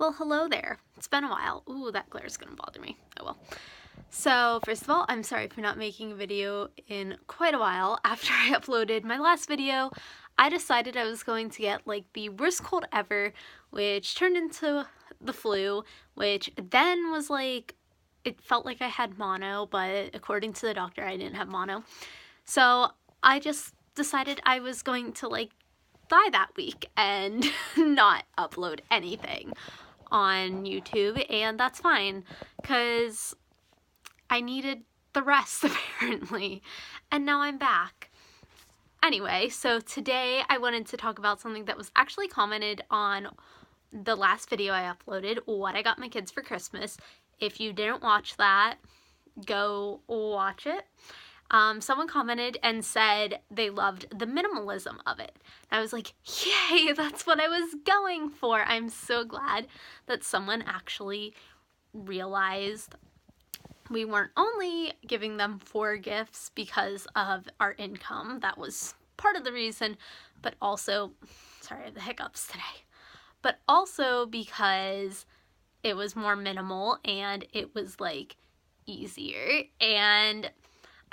Well, hello there. It's been a while. Ooh, that glare is gonna bother me. Oh well. So, first of all, I'm sorry for not making a video in quite a while. After I uploaded my last video, I decided I was going to get like the worst cold ever, which turned into the flu, which then was like, it felt like I had mono, but according to the doctor, I didn't have mono. So I just decided I was going to like die that week and not upload anything on YouTube, and that's fine because I needed the rest apparently, and now I'm back. Anyway, so today I wanted to talk about something that was actually commented on the last video I uploaded, what I got my kids for Christmas. If you didn't watch that, go watch it. Someone commented and said they loved the minimalism of it. And I was like, yay, that's what I was going for. I'm so glad that someone actually realized we weren't only giving them 4 gifts because of our income. That was part of the reason, but also, sorry, I have the hiccups today, but also because it was more minimal and it was like easier. And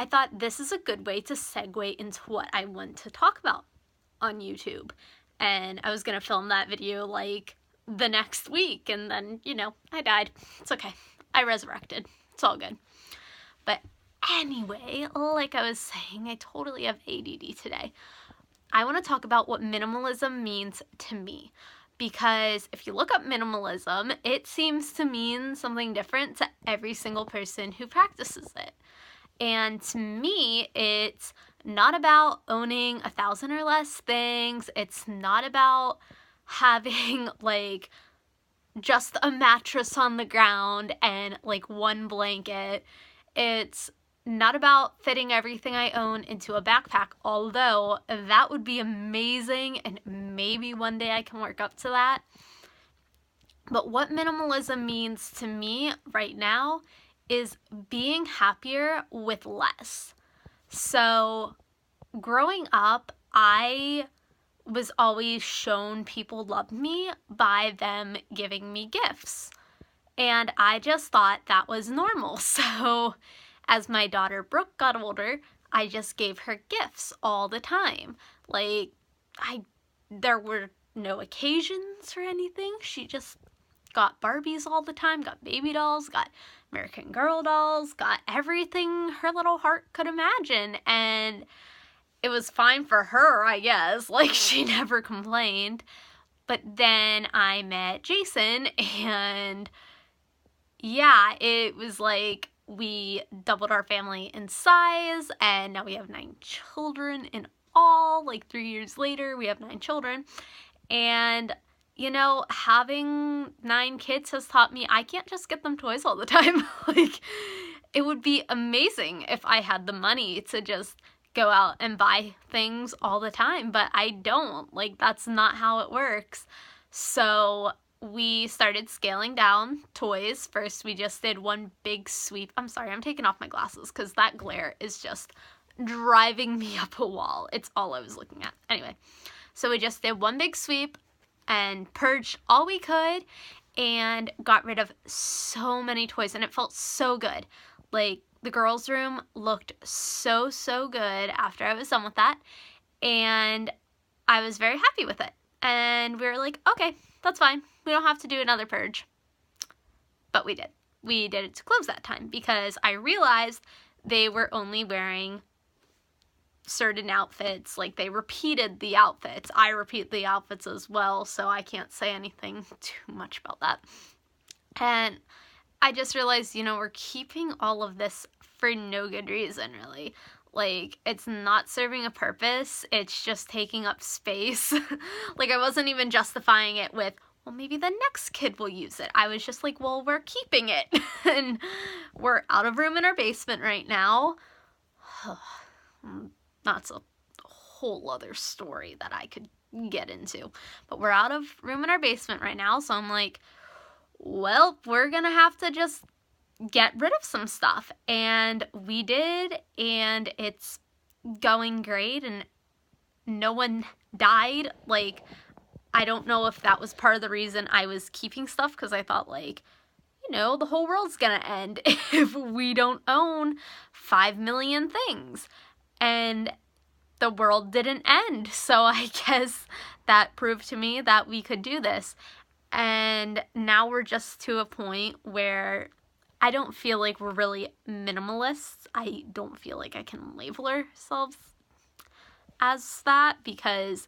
I thought this is a good way to segue into what I want to talk about on YouTube. And I was gonna film that video like the next week, and then, you know, I died. It's okay. I resurrected. It's all good. But anyway, like I was saying, I totally have ADD today. I want to talk about what minimalism means to me. Because if you look up minimalism, it seems to mean something different to every single person who practices it. And to me, it's not about owning 1,000 or less things. It's not about having like just a mattress on the ground and like one blanket. It's not about fitting everything I own into a backpack, although that would be amazing and maybe one day I can work up to that. But what minimalism means to me right now is being happier with less. So growing up, I was always shown people loved me by them giving me gifts. And I just thought that was normal. So as my daughter Brooke got older, I just gave her gifts all the time. Like, there were no occasions or anything. She just got Barbies all the time, got baby dolls, got American Girl dolls, got everything her little heart could imagine, and it was fine for her, I guess. Like, she never complained. But then I met Jason, and yeah, it was like we doubled our family in size, and now we have 9 children in all. Like 3 years later, we have 9 children, and you know, having 9 kids has taught me I can't just get them toys all the time. Like, it would be amazing if I had the money to just go out and buy things all the time, but I don't. Like, that's not how it works. So we started scaling down toys. First, we just did one big sweep. I'm sorry, I'm taking off my glasses because that glare is just driving me up a wall. It's all I was looking at. Anyway, so we just did one big sweep and purged all we could and got rid of so many toys, and it felt so good. Like, the girls' room looked so good after I was done with that, and I was very happy with it. And we were like, okay, that's fine. We don't have to do another purge. But we did. We did it to close that time because I realized they were only wearing certain outfits. Like, they repeated the outfits. I repeat the outfits as well, so I can't say anything too much about that. And I just realized, you know, we're keeping all of this for no good reason, really. Like, it's not serving a purpose. It's just taking up space. Like, I wasn't even justifying it with, well, maybe the next kid will use it. I was just like, well, we're keeping it. And we're out of room in our basement right now. That's a whole other story that I could get into. But we're out of room in our basement right now, so I'm like, well, we're gonna have to just get rid of some stuff. And we did, and it's going great, and no one died. Like, I don't know if that was part of the reason I was keeping stuff, because I thought, like, you know, the whole world's gonna end if we don't own 5 million things. And the world didn't end. So I guess that proved to me that we could do this. And now we're just to a point where I don't feel like we're really minimalists. I don't feel like I can label ourselves as that, because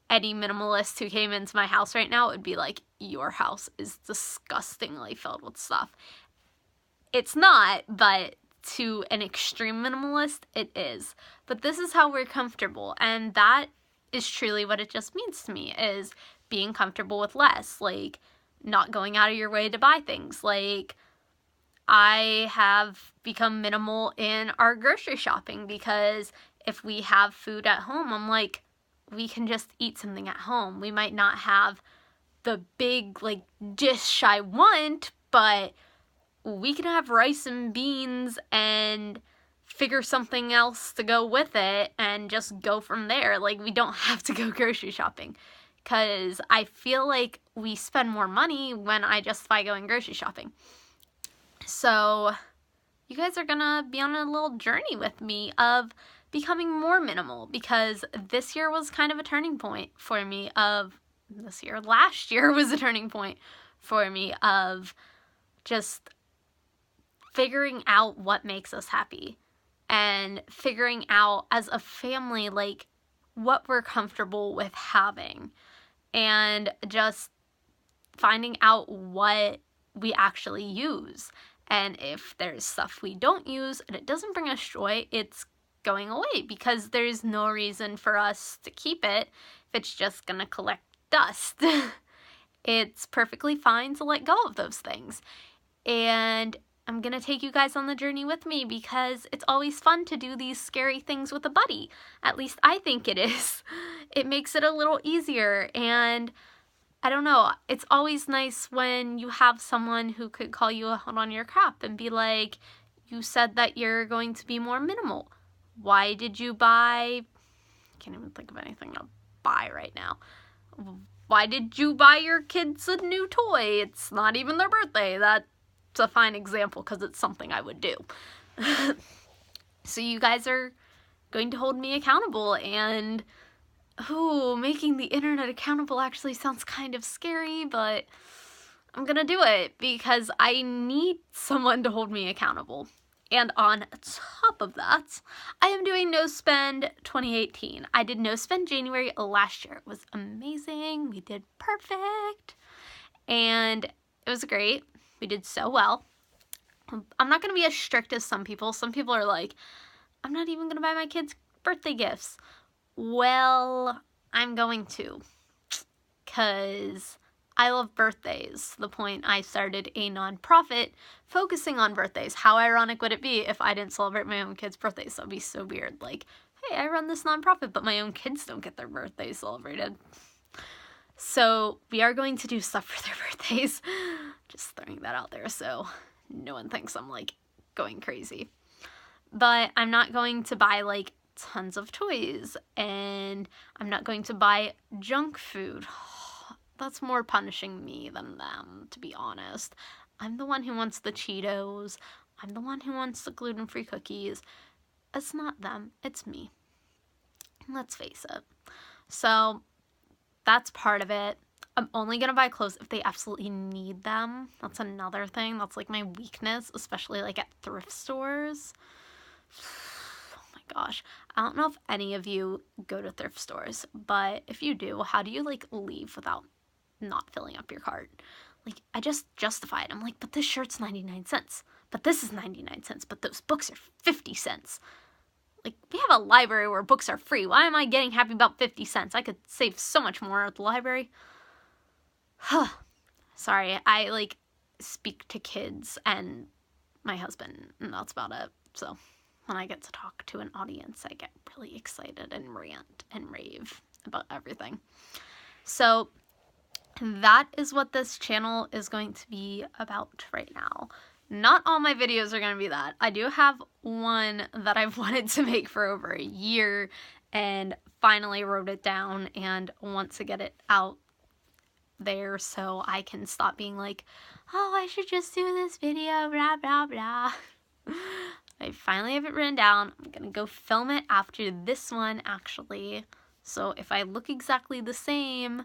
any minimalist who came into my house right now would be like, your house is disgustingly filled with stuff. It's not, but to an extreme minimalist, it is. But this is how we're comfortable, and that is truly what it just means to me, is being comfortable with less, like not going out of your way to buy things. Like, I have become minimal in our grocery shopping, because if we have food at home, I'm like, we can just eat something at home. We might not have the big, like, dish I want, but we can have rice and beans and figure something else to go with it and just go from there. Like, we don't have to go grocery shopping, because I feel like we spend more money when I justify going grocery shopping. So you guys are gonna be on a little journey with me of becoming more minimal, because this year was kind of a turning point for me last year was a turning point for me of just figuring out what makes us happy, and figuring out as a family, like, what we're comfortable with having, and just finding out what we actually use. And if there's stuff we don't use and it doesn't bring us joy, it's going away, because there's no reason for us to keep it if it's just gonna collect dust. It's perfectly fine to let go of those things. And I'm gonna take you guys on the journey with me, because it's always fun to do these scary things with a buddy. At least I think it is. It makes it a little easier, and I don't know, it's always nice when you have someone who could call you out on your crap and be like, you said that you're going to be more minimal. Why did you buy, I can't even think of anything to buy right now. Why did you buy your kids a new toy? It's not even their birthday. That's a fine example, because it's something I would do. So you guys are going to hold me accountable, and making the internet accountable actually sounds kind of scary, but I'm gonna do it, because I need someone to hold me accountable. And on top of that, I am doing No Spend 2018. I did No Spend January last year. It was amazing. We did perfect. And it was great. We did so well. I'm not going to be as strict as some people. Some people are like, I'm not even going to buy my kids birthday gifts. Well, I'm going to, because I love birthdays, to the point I started a nonprofit focusing on birthdays. How ironic would it be if I didn't celebrate my own kids' birthdays? That would be so weird. Like, hey, I run this nonprofit, but my own kids don't get their birthdays celebrated. So we are going to do stuff for their birthdays. Just throwing that out there so no one thinks I'm, like, going crazy. But I'm not going to buy, like, tons of toys, and I'm not going to buy junk food. That's more punishing me than them, to be honest. I'm the one who wants the Cheetos. I'm the one who wants the gluten-free cookies. It's not them, it's me. Let's face it. So that's part of it. I'm only going to buy clothes if they absolutely need them. That's another thing. That's, like, my weakness, especially, like, at thrift stores. Oh my gosh. I don't know if any of you go to thrift stores, but if you do, how do you, like, leave without not filling up your cart? Like, I just justify it. I'm like, but this shirt's 99 cents. But this is 99 cents. But those books are 50 cents. Like, we have a library where books are free. Why am I getting happy about 50 cents? I could save so much more at the library. Sorry, I, like, speak to kids and my husband, and that's about it. So when I get to talk to an audience, I get really excited and rant and rave about everything. So that is what this channel is going to be about right now. Not all my videos are going to be that. I do have one that I've wanted to make for over a year, and finally wrote it down and want to get it out there so I can stop being like, oh, I should just do this video, blah, blah, blah. I finally have it written down. I'm gonna go film it after this one, actually. So if I look exactly the same,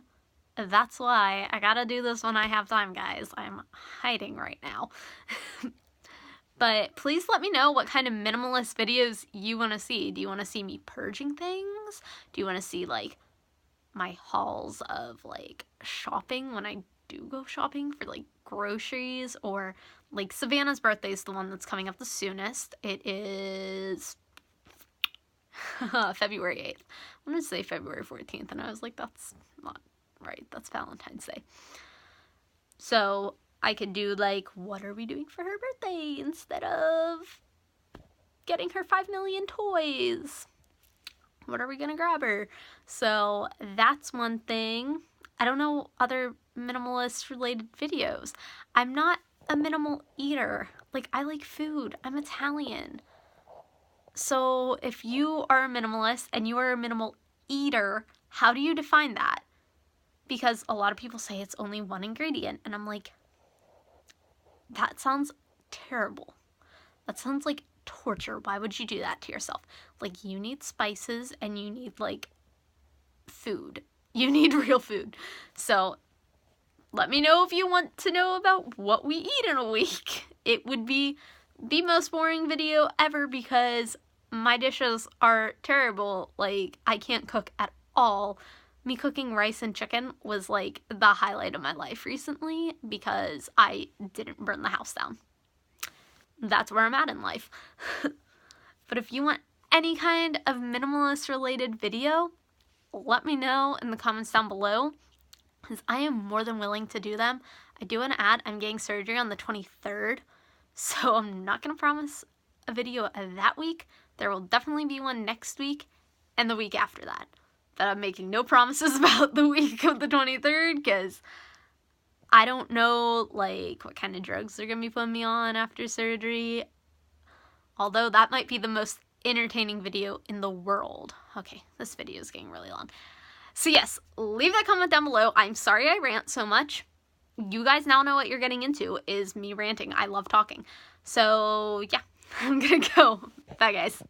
that's why. I gotta do this when I have time, guys. I'm hiding right now. But please let me know what kind of minimalist videos you want to see. Do you want to see me purging things? Do you want to see, like, my hauls of, like, shopping when I do go shopping for, like, groceries? Or, like, Savannah's birthday is the one that's coming up the soonest. It is February 8th. I wanted to say February 14th, and I was like, that's not right. That's Valentine's Day. So I could do, like, what are we doing for her birthday instead of getting her 5 million toys? What are we gonna grab her? So that's one thing. I don't know other minimalist related videos. I'm not a minimal eater. Like, I like food. I'm Italian. So if you are a minimalist and you are a minimal eater, how do you define that? Because a lot of people say it's only one ingredient, and I'm like, that sounds terrible. That sounds like torture. Why would you do that to yourself? Like, you need spices and you need, like, food. You need real food. So let me know if you want to know about what we eat in a week. It would be the most boring video ever because my dishes are terrible. Like, I can't cook at all. Me cooking rice and chicken was, like, the highlight of my life recently because I didn't burn the house down. That's where I'm at in life. But if you want any kind of minimalist related video, let me know in the comments down below, because I am more than willing to do them. I do want to add, I'm getting surgery on the 23rd, so I'm not going to promise a video that week. There will definitely be one next week and the week after that. But I'm making no promises about the week of the 23rd, because I don't know, like, what kind of drugs they're going to be putting me on after surgery. Although that might be the most entertaining video in the world. Okay, this video is getting really long. So yes, leave that comment down below. I'm sorry I rant so much. You guys now know what you're getting into, is me ranting. I love talking. So yeah, I'm gonna go. Bye, guys.